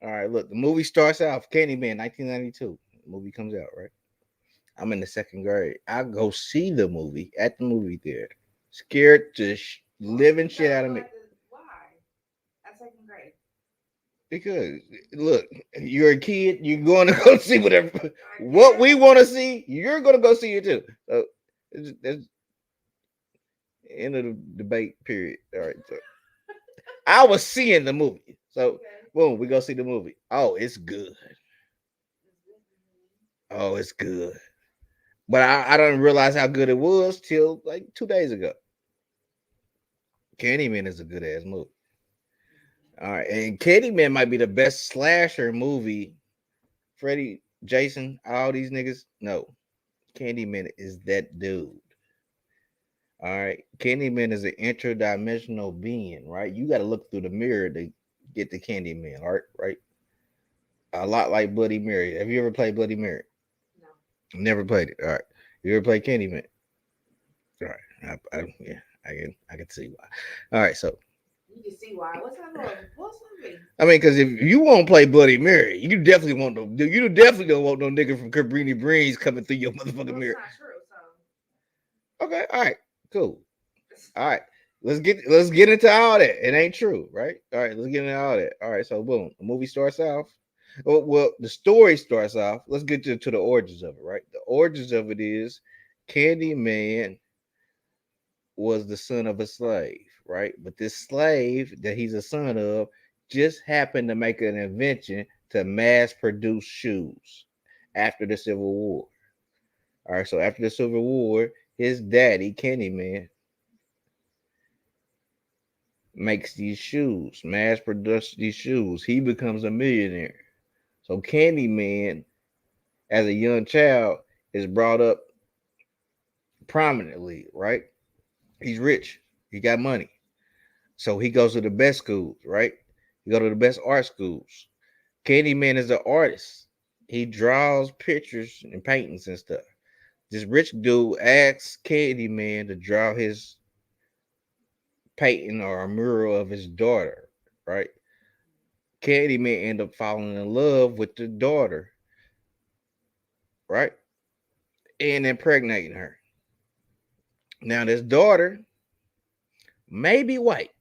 All right, look, the movie starts out Candyman, 1992. The movie comes out, right? I'm in the second grade. I go see the movie at the movie theater, scared to living shit out of me. Why? At second grade. Because look, you're a kid, you're going to go see whatever I what we guess. want to see. You're going to go see it too. So that's end of the debate. Period. All right. So I was seeing the movie. So Okay. boom, we go see the movie. Oh, it's good. It's good. Oh, it's good. But I didn't realize how good it was till like 2 days ago. Candyman is a good ass movie. All right, and Candyman might be the best slasher movie. Freddy, Jason, all these niggas. No, Candyman is that dude. All right, Candyman is an interdimensional being. Right, you got to look through the mirror to get the Candyman. All right, right. A lot like Bloody Mary. Have you ever played Bloody Mary? No. Never played it. All right. You ever played Candyman? All right. Yeah, I can see why. All right. So You can see why. What's that little? What's movie? I mean, because if you won't play Bloody Mary, you definitely won't no. You definitely don't want no nigga from Cabrini Breeze coming through your motherfucking Well, it's mirror. not true. So. Okay. All right. Cool. All right. Let's get into all that. It ain't true, right? All right. Let's get into all that. All right. So boom, the movie starts off. Well, the story starts off. Let's get to the origins of it, right? The origins of it is Candyman was the son of a slave, right? But this slave that he's a son of just happened to make an invention to mass produce shoes after the Civil War. All right, so after the Civil War, his daddy, Candyman, makes these shoes, mass produce these shoes. He becomes a millionaire. So Candyman, as a young child, is brought up prominently, right? He's rich. He got money. So he goes to the best schools, right? He go to the best art schools. Candyman is an artist. He draws pictures and paintings and stuff. This rich dude asks Candyman to draw his painting or a mural of his daughter, right? Candyman end up falling in love with the daughter, right? And impregnating her. Now this daughter may be white,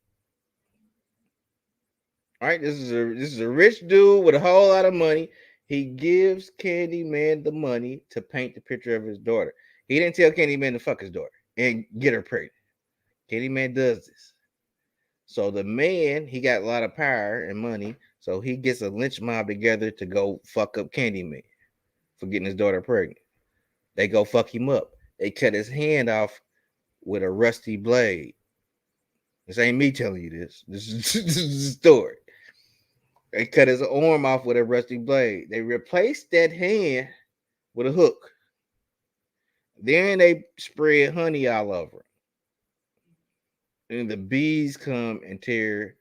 right? This is a rich dude with a whole lot of money. He gives Candyman the money to paint the picture of his daughter. He didn't tell Candyman to fuck his daughter and get her pregnant. Candyman does this. So the man, he got a lot of power and money, so he gets a lynch mob together to go fuck up Candyman for getting his daughter pregnant. They go fuck him up. They cut his hand off with a rusty blade. This ain't me telling you this. This is a story. They cut his arm off with a rusty blade. They replaced that hand with a hook. Then they spread honey all over it. And the bees come and tear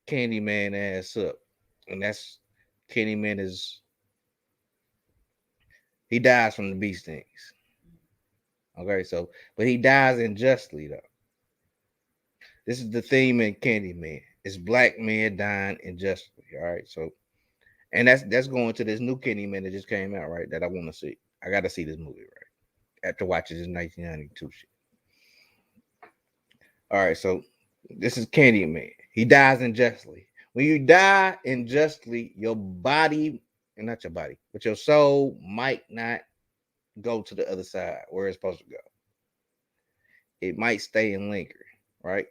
Candyman ass up. And that's Candyman is he dies from the bee stings. Okay, so but he dies unjustly though. This is the theme in Candyman. It's black men dying unjustly. All right, so and that's going to this new Candyman that just came out, right? That I want to see. I got to see this movie, right? After watching this 1992 shit. All right, so this is Candyman. He dies unjustly. When you die unjustly, your body, and not your body, but your soul might not go to the other side where it's supposed to go. It might stay and linger, right?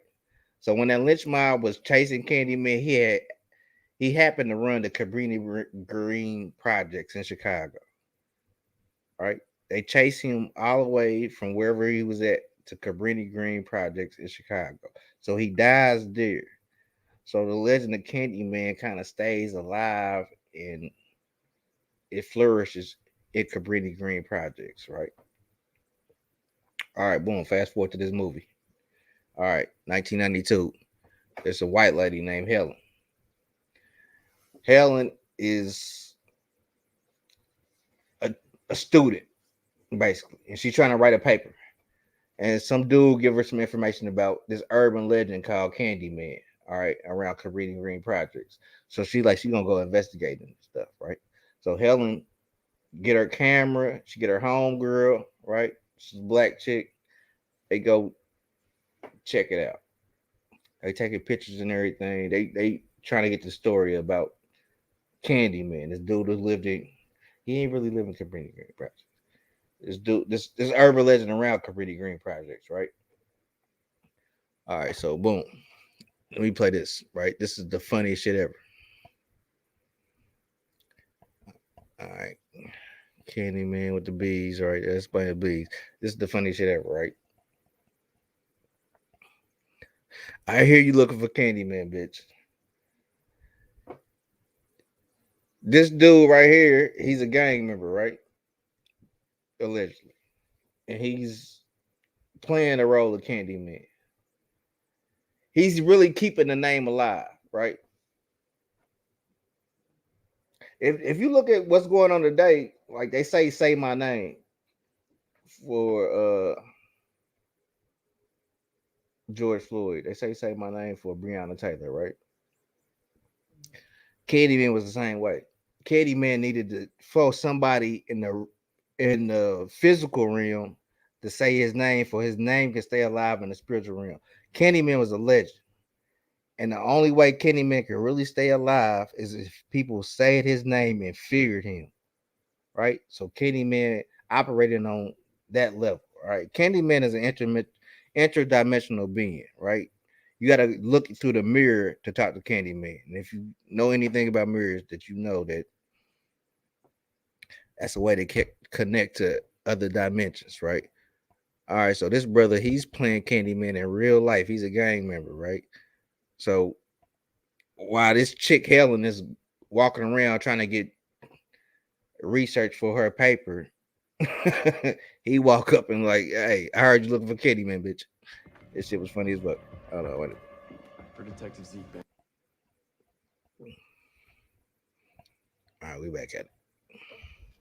So when that lynch mob was chasing Candyman, he happened to run the Cabrini Green projects in Chicago, right? They chased him all the way from wherever he was at to Cabrini Green projects in Chicago. So he dies there. So the legend of Candyman kind of stays alive and it flourishes in Cabrini Green projects, right? All right, boom. Fast forward to this movie. All right, 1992. There's a white lady named Helen. Helen is a, a student, basically, and she's trying to write a paper. And some dude give her some information about this urban legend called Candyman. all right, around Cabrini Green projects. So she gonna go investigate and stuff, right? So Helen get her camera, she get her home girl, right? She's a black chick. They go check it out. They taking pictures and everything. They trying to get the story about Candyman. This dude who lived in he ain't really living in Cabrini Green projects. This dude, this urban legend around Cabrini Green projects, right? All right, so boom. Let me play this, right? This is the funniest shit ever. All right. Candyman with the bees, right? That's playing bees. This is the funniest shit ever, right? I hear you looking for Candyman, bitch. This dude right here, he's a gang member, right? Allegedly. And he's playing the role of Candyman. He's really keeping the name alive, right? If you look at what's going on today, like they say my name for George Floyd. They say my name for Breonna Taylor, right? Candyman was the same way. Candyman needed to force somebody in the physical realm to say his name for his name can stay alive in the spiritual realm. Candyman was a legend. And the only way Candyman can really stay alive is if people said his name and feared him, right? So Candyman operating on that level, right? Candyman is an interdimensional being, right? You got to look through the mirror to talk to Candyman. And if you know anything about mirrors, that you know that that's a way to connect to other dimensions, right? All right, so this brother, he's playing Candyman in real life. He's a gang member, right? So while this chick Helen is walking around trying to get research for her paper, he walk up and like, "Hey, I heard you looking for Candyman, bitch." This shit was funny as fuck. Hold on, wait. For Detective Zeke. All right, we back at it.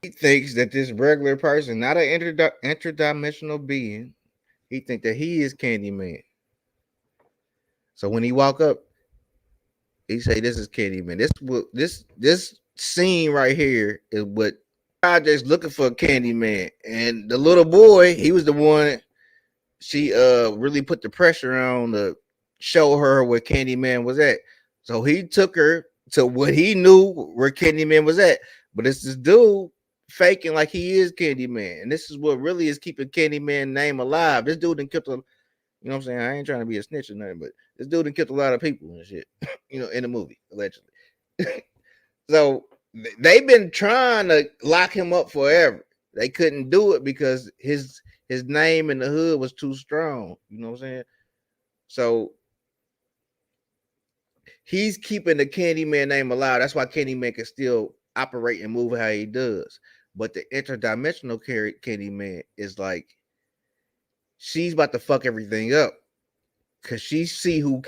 He thinks that this regular person, not an interdimensional being, he think that he is Candyman. So when he walk up, he say, "This is Candyman." This scene right here is what projects looking for Candyman, and the little boy, he was the one she really put the pressure on to show her where Candyman was at. So he took her to what he knew where Candyman was at. But it's this dude faking like he is Candyman. And this is what really is keeping Candyman name alive. This dude done killed a you know what I'm saying? I ain't trying to be a snitch or nothing, but this dude done killed a lot of people and shit, in the movie, allegedly. So they've been trying to lock him up forever. They couldn't do it because his name in the hood was too strong. You know what I'm saying? So he's keeping the Candyman name alive. That's why Candyman can still operate and move how he does. But the interdimensional Candyman is like she's about to fuck everything up because she see who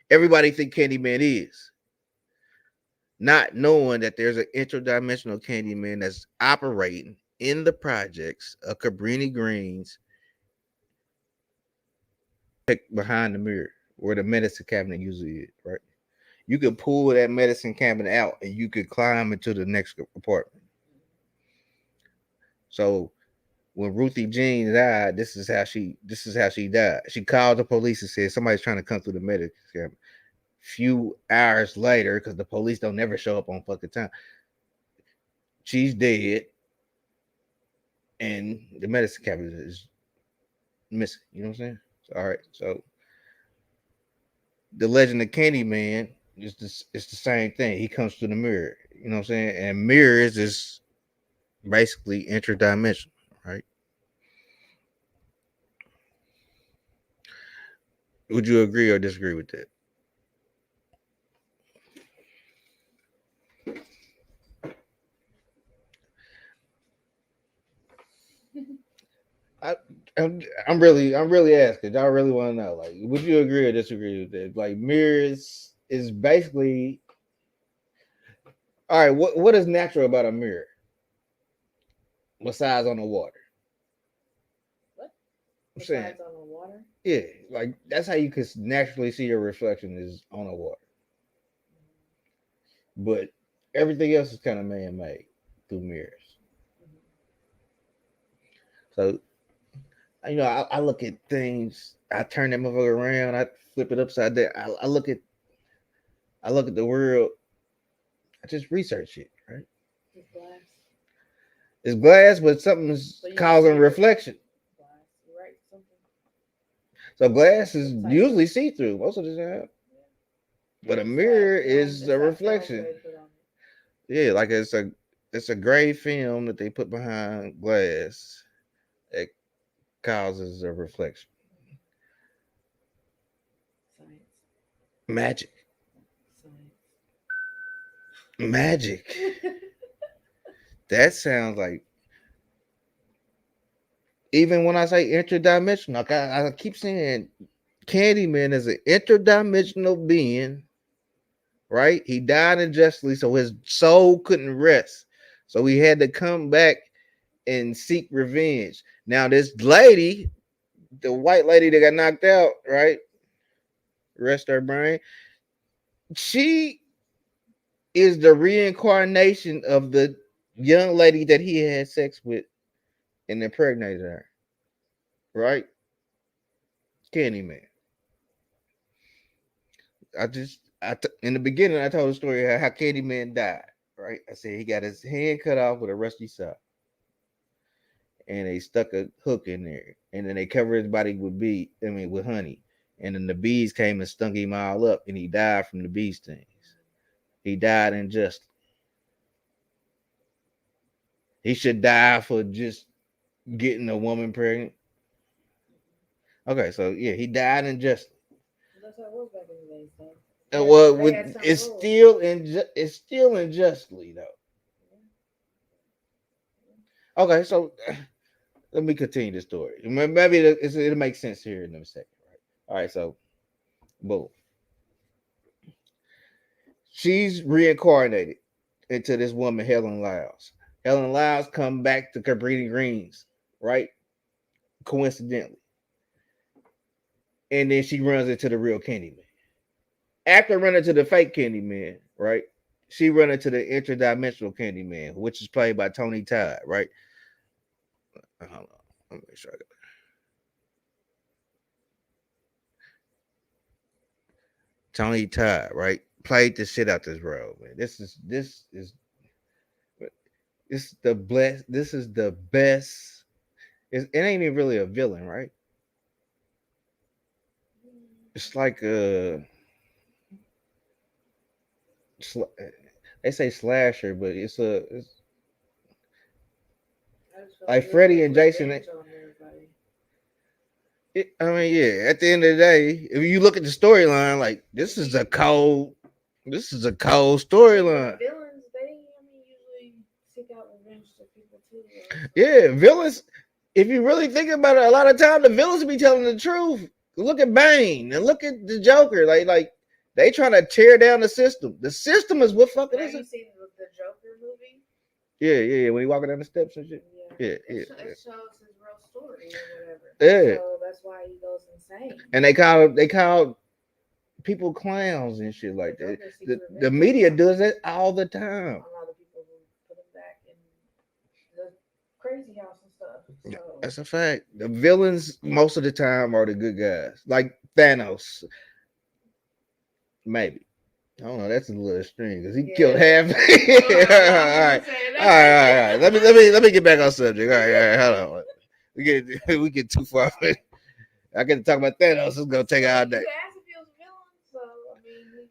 everybody think Candyman is, not knowing that there's an interdimensional Candyman that's operating in the projects of Cabrini Greens behind the mirror where the medicine cabinet usually is, right? You could pull that medicine cabinet out and you could climb into the next apartment. So when Ruthie Jean died, this is how she died. She called the police and said somebody's trying to come through the medicine cabinet. Few hours later, because the police don't never show up on fucking time, she's dead and the medicine cabinet is missing. You know what I'm saying? All right. So the legend of Candyman is this it's the same thing. He comes through the mirror. You know what I'm saying? And mirrors is basically interdimensional, right? Would you agree or disagree with that? I, I'm really asking. I really want to know. Like, would you agree or disagree with that? Like, mirrors is basically all right. What is natural about a mirror besides on the water? What? I'm saying, Besides on the water. yeah, like that's how you could naturally see your reflection is on the water. But everything else is kind of man made through mirrors. So I look at things, I turn that motherfucker around, I flip it upside down. I look at the world, I just research it, right? It's glass. It's glass, but something's So you don't see causing it. reflection. Glass. You're right. Something. So glass is Looks like usually see through most of the time, yeah. but a It's that mirror film. is It's a that film reflection. they put on it. Yeah, like it's a gray film that they put behind glass that causes a reflection. Science. Magic, Science. magic. That sounds like even when I say interdimensional, like I keep saying Candyman is an interdimensional being, right? He died unjustly, so his soul couldn't rest. So he had to come back and seek revenge. Now, this lady, the white lady that got knocked out, right? Rest her brain. She is the reincarnation of the young lady that he had sex with and impregnated her, right? Candyman. In the beginning I told the story how Candyman died. Right, I said he got his hand cut off with a rusty saw, and they stuck a hook in there, and then they covered his body with with honey, and then the bees came and stung him all up, and he died from the bee stings. He died unjustly. He should die for just getting a woman pregnant. Okay, so yeah, he died unjustly. That's how it was back in the day. So Well, they had with some rules. it's still unjustly though. Okay, so let me continue the story. Maybe it'll make sense here in a second, right? All right, so boom, she's reincarnated into this woman, Helen Lyles. Helen Lyles come back to Cabrini Greens, right? Coincidentally, and then she runs into the real Candyman. After running to the fake Candyman, right? She run into the interdimensional Candyman, which is played by Tony Todd, right? Hold on, let me make sure I got Tony Todd, right? Played the shit out this role, man. This is the bless. This is the best. It ain't even really a villain, right? It's like a they say slasher, but it's I just feel like like he was Freddy getting and Jason. revenge on everybody. I mean, yeah. At the end of the day, if you look at the storyline, like this is a cold storyline. Villains, they usually seek out revenge to people too. So. Yeah, villains. If you really think about it, a lot of time the villains be telling the truth. Look at Bane and look at the Joker. Like they trying to tear down the system. The system is what fucking Have is you it? seen the Joker movie? Yeah. When he walking down the steps and shit. Yeah, Yeah, it, it shows his real story or whatever. yeah. So that's why he goes insane. And they call people clowns and shit The like that. Joker seeks The revenge media does that all the time. on all the people who put him back in the crazy house and stuff. So That's a fact. The villains most of the time are the good guys, like Thanos. Maybe I don't know. That's a little extreme because he killed yeah, half. All right. Let me get back on subject. All right. Hold on. We get too far. I get to talk about Thanos. It's gonna take all day. You asked if he was a villain, so I mean,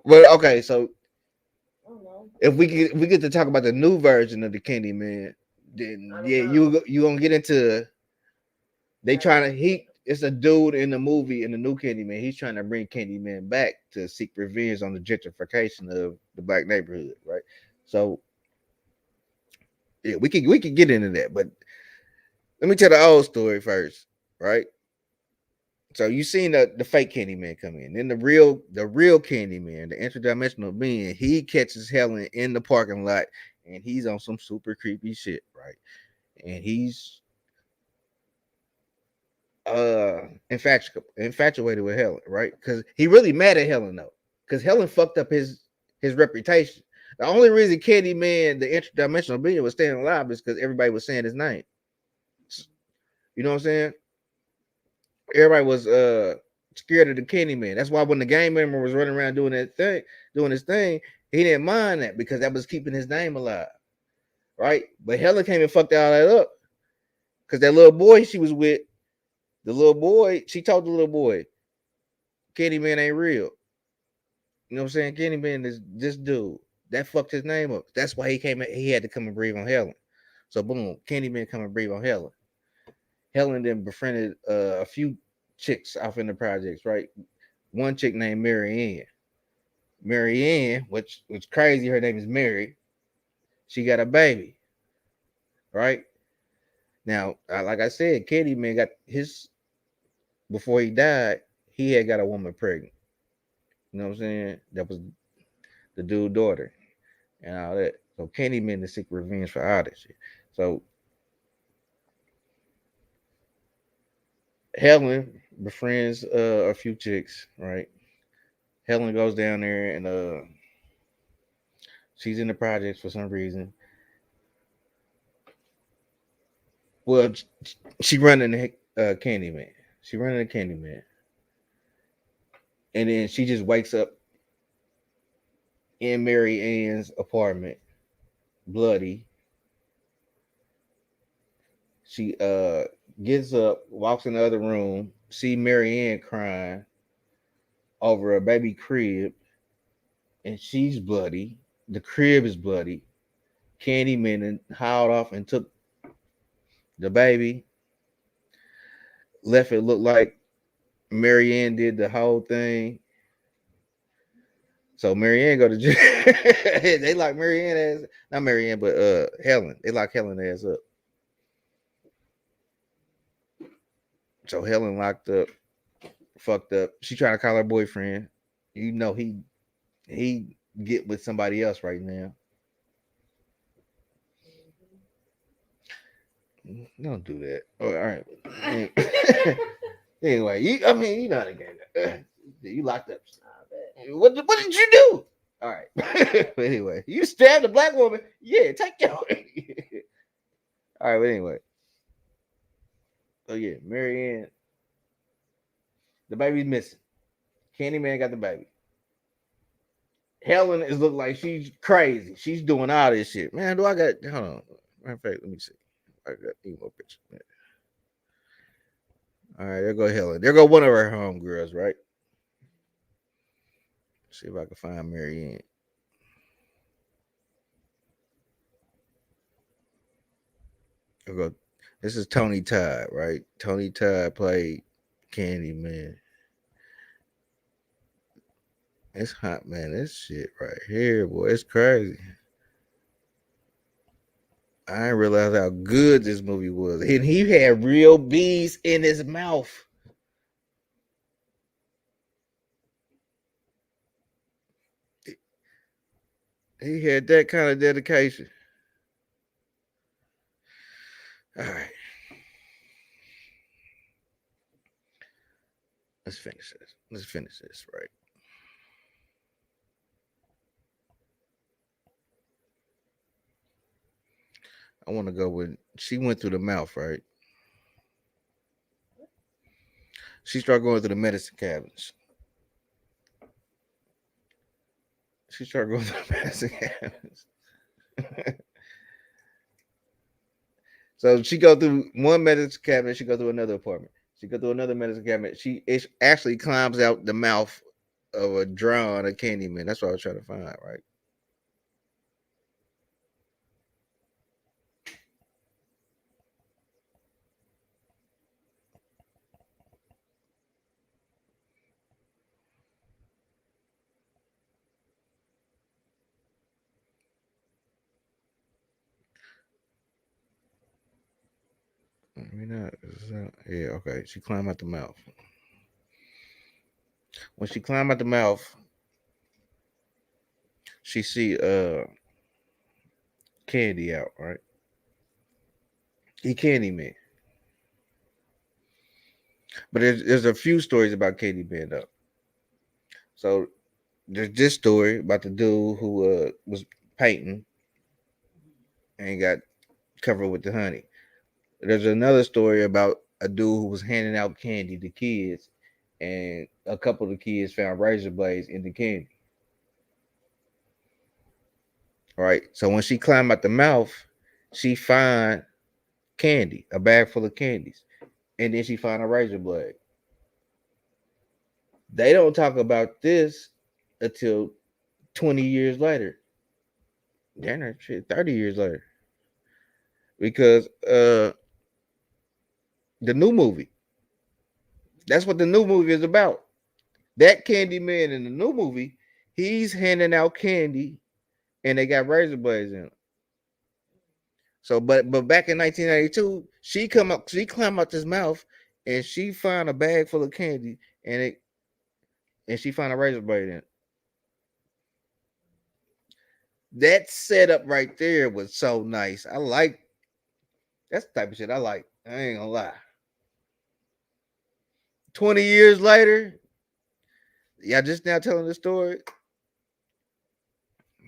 Well, okay. So I don't know. if we get to talk about the new version of the Candyman, then I don't yeah, know. you gonna get into they Right. trying to he. It's a dude in the movie in the new Candyman. He's trying to bring Candyman back to seek revenge on the gentrification of the black neighborhood, right? So yeah, we can get into that, but let me tell the old story first, right? So you seen the fake Candyman come in, then the real Candyman, the interdimensional being, he catches Helen in the parking lot, and he's on some super creepy shit, right? And infatuated with Helen, right? Because he really mad at Helen though, because Helen fucked up his reputation. The only reason Candyman, the interdimensional being, was staying alive is because everybody was saying his name. You know what I'm saying? Everybody was scared of the Candyman. That's why when the gang member was running around doing his thing, he didn't mind that because that was keeping his name alive, right? But Helen came and fucked all that up because that little boy she was with, the little boy, she told the little boy, Candyman ain't real. You know what I'm saying? Candyman is this dude that fucked his name up. That's why he had to come and breathe on Helen. So boom, Candyman come and breathe on Helen. Helen then befriended a few chicks off in the projects, right? One chick named Mary Ann. Mary Ann, which was crazy, her name is Mary. She got a baby, right? Now, like I said, Candyman got his before he died. He had got a woman pregnant. You know what I'm saying? That was the dude's daughter and all that. So Candyman to seek revenge for all that shit. So Helen befriends a few chicks, right? Helen goes down there and she's in the projects for some reason. Well, she running the Candyman. She running the Candyman, and then she just wakes up in Mary Ann's apartment, bloody. She gets up, walks in the other room, see Mary Ann crying over a baby crib, and she's bloody. The crib is bloody. Candyman and hauled off and took the baby, left it look like Mary Ann did the whole thing. So Mary Ann go to jail. They lock Mary Ann ass, not Mary Ann, but Helen. They lock Helen ass up. So Helen locked up, fucked up. She trying to call her boyfriend. You know he get with somebody else right now. Don't do that. Oh, all right. Anyway, I mean, you know the game. You locked up. I bet. What did you do? All right. But anyway, you stabbed a black woman. Yeah, take your. All right. But anyway, so yeah, Mary Ann, the baby's missing. Candyman got the baby. Helen is looking like she's crazy. She's doing all this shit. Man, do I got hold on. Matter of fact, let me see. I got emo picture. All right, there go Helen. There go one of her homegirls, right? See if I can find Mary Ann. There go. This is Tony Todd, right? Tony Todd played Candyman. It's hot, man. This shit right here, boy, it's crazy. I didn't realize how good this movie was. And he had real bees in his mouth. He had that kind of dedication. All right, let's finish this. Let's finish this, right? I want to go with she went through the mouth, right? She started going through the medicine cabinets. She started going through the medicine cabinets. So she go through one medicine cabinet. She go through another apartment. She go through another medicine cabinet. She actually climbs out the mouth of a drone, a Candyman. That's what I was trying to find, right? I mean, yeah, okay. She climbed out the mouth. When she climbed out the mouth, she see Candy out, right? He Candyman. But there's a few stories about Candyman though. So there's this story about the dude who was painting and got covered with the honey. There's another story about a dude who was handing out candy to kids, and a couple of the kids found razor blades in the candy. Right. So when she climbed out the mouth, she find candy, a bag full of candies, and then she find a razor blade. They don't talk about this until 20 years later. Damn, shit, 30 years later, because the new movie. That's what the new movie is about. That Candy Man in the new movie, he's handing out candy, and they got razor blades in it. So, but back in 1992, she climbed out this mouth, and she found a bag full of candy, and she found a razor blade in it. That setup right there was so nice. I like that's the type of shit I like. I ain't gonna lie. 20 years later, y'all just now telling the story.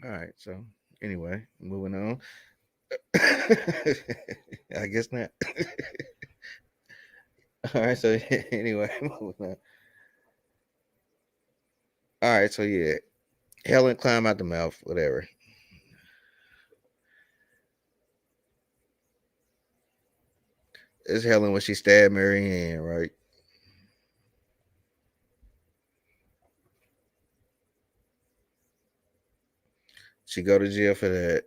All right, so anyway, moving on. I guess not. All right, so anyway, moving on. All right, so yeah, Helen climb out the mouth, whatever. It's Helen when she stabbed Mary Ann, right? She go to jail for that.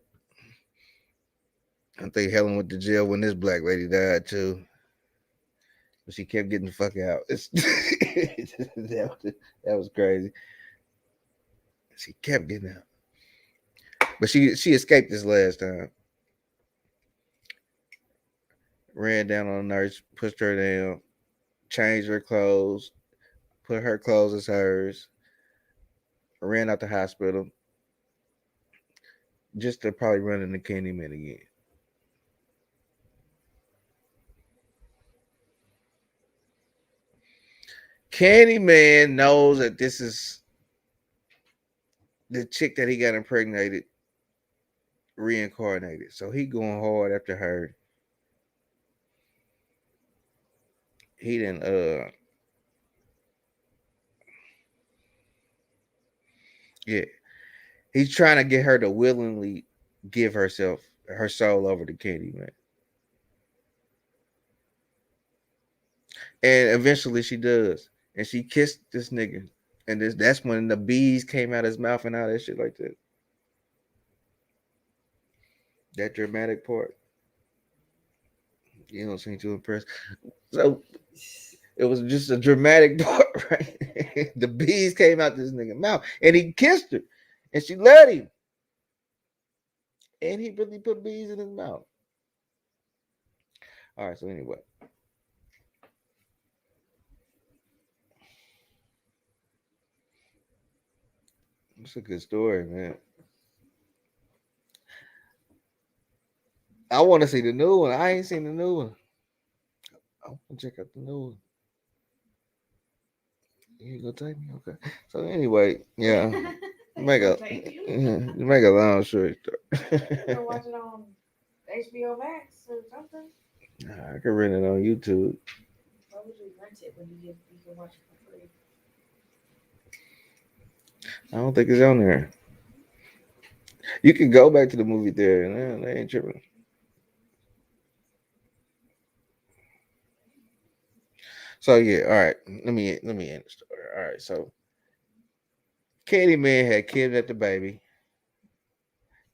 I think Helen went to jail when this black lady died too, but she kept getting the fuck out. That was crazy. She kept getting out, but she escaped this last time. Ran down on a nurse, pushed her down, changed her clothes, put her clothes as hers, ran out the hospital just to probably run into Candyman again. Candyman knows that this is the chick that he got impregnated, reincarnated. So he going hard after her. He didn't yeah. He's trying to get her to willingly give her soul over to Candyman. And eventually she does. And she kissed this nigga. And that's when the bees came out his mouth and all that shit like that. That dramatic part. You don't seem too impressed. So it was just a dramatic part, right? The bees came out this nigga mouth and he kissed her. And she let him. And he really put bees in his mouth. All right, so anyway. It's a good story, man. I want to see the new one. I ain't seen the new one. I want to check out the new one. You gonna take me? Okay. So anyway, yeah. Make a Take you. make a long story You short. can watch it on HBO Max or something. Nah, I can rent it on YouTube. Why would you rent it when you can watch it for free? I don't think it's on there. You can go back to the movie theater, and they ain't tripping. So yeah, all right. Let me end the story. All right, so Candyman had kidnapped the baby.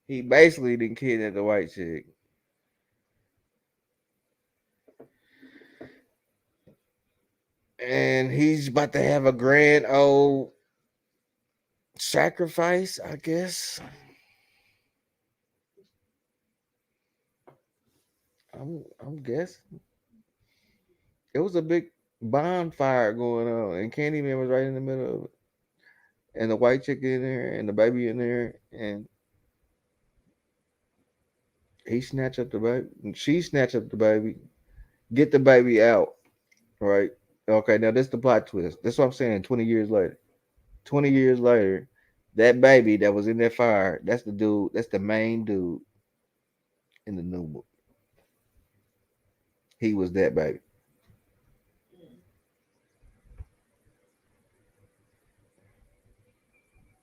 He basically didn't kidnap the white chick, and he's about to have a grand old sacrifice, I guess. I'm guessing it was a big bonfire going on, and Candyman was right in the middle of it, and the white chick in there, and the baby in there, and he snatched up the baby. And she snatched up the baby, get the baby out, right? Okay, now this the plot twist. That's what I'm saying. 20 years later. 20 years later, that baby that was in that fire, that's the dude, that's the main dude in the new movie. He was that baby. Mm.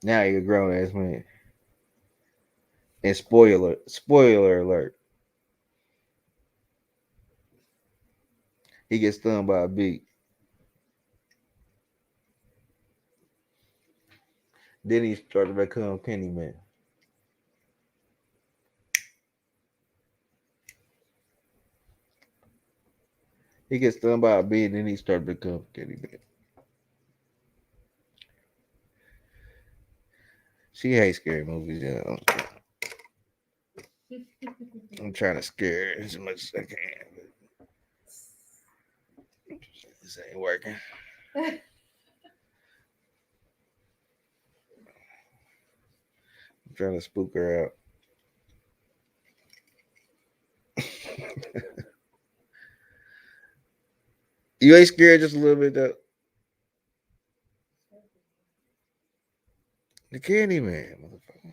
Now you're a grown ass man. And spoiler alert, he gets stung by a bee. Then he started to become Candyman. He gets stung by a bee, and then he started to become Candyman. She hates scary movies. You know. I'm trying to scare her as much as I can. But this ain't working. I'm trying to spook her out. You ain't scared just a little bit though. The Candyman, motherfucker.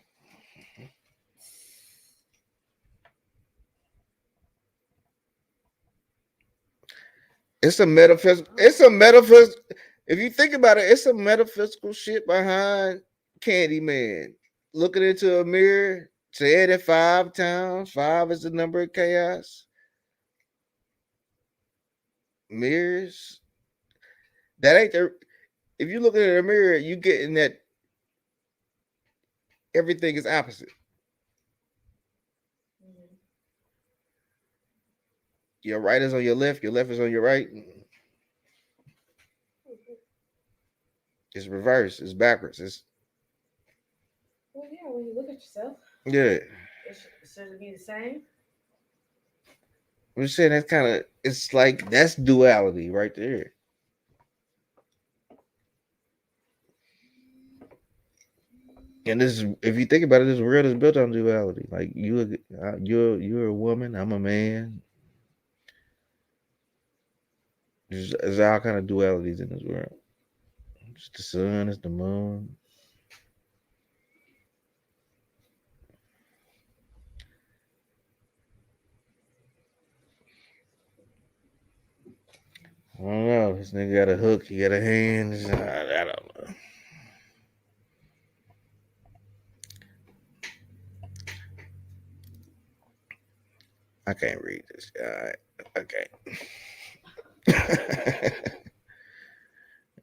It's a metaphysical. It's a metaphysical. If you think about it, it's a metaphysical shit behind Candyman. Looking into a mirror, saying it 5 times. Five is the number of chaos. Mirrors. That ain't the. If you look in a mirror, you getting that everything is opposite. Mm. Your right is on your left. Your left is on your right. It's reverse. It's backwards. It's Well, yeah, when you look at yourself, yeah. should it be the same? I'm just saying that's kind of. It's like that's duality right there. And this is, if you think about it, this world is built on duality. Like you're a woman, I'm a man. There's all kind of dualities in this world. It's the sun, it's the moon. I don't know. This nigga got a hook, he got a hand. I don't know. I can't read this. All right. Okay.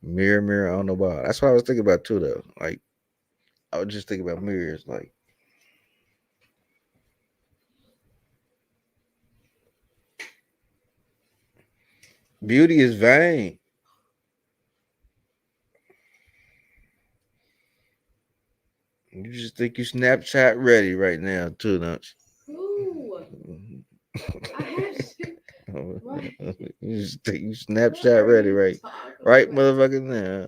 Mirror, mirror on the wall. That's what I was thinking about too, though. Like I was just thinking about mirrors. Like beauty is vain. You just think you Snapchat ready right now, too, don't Ooh, you? I had to. Right. You just think you What Snapchat are ready, you right? talking Right, about? motherfucker. Now.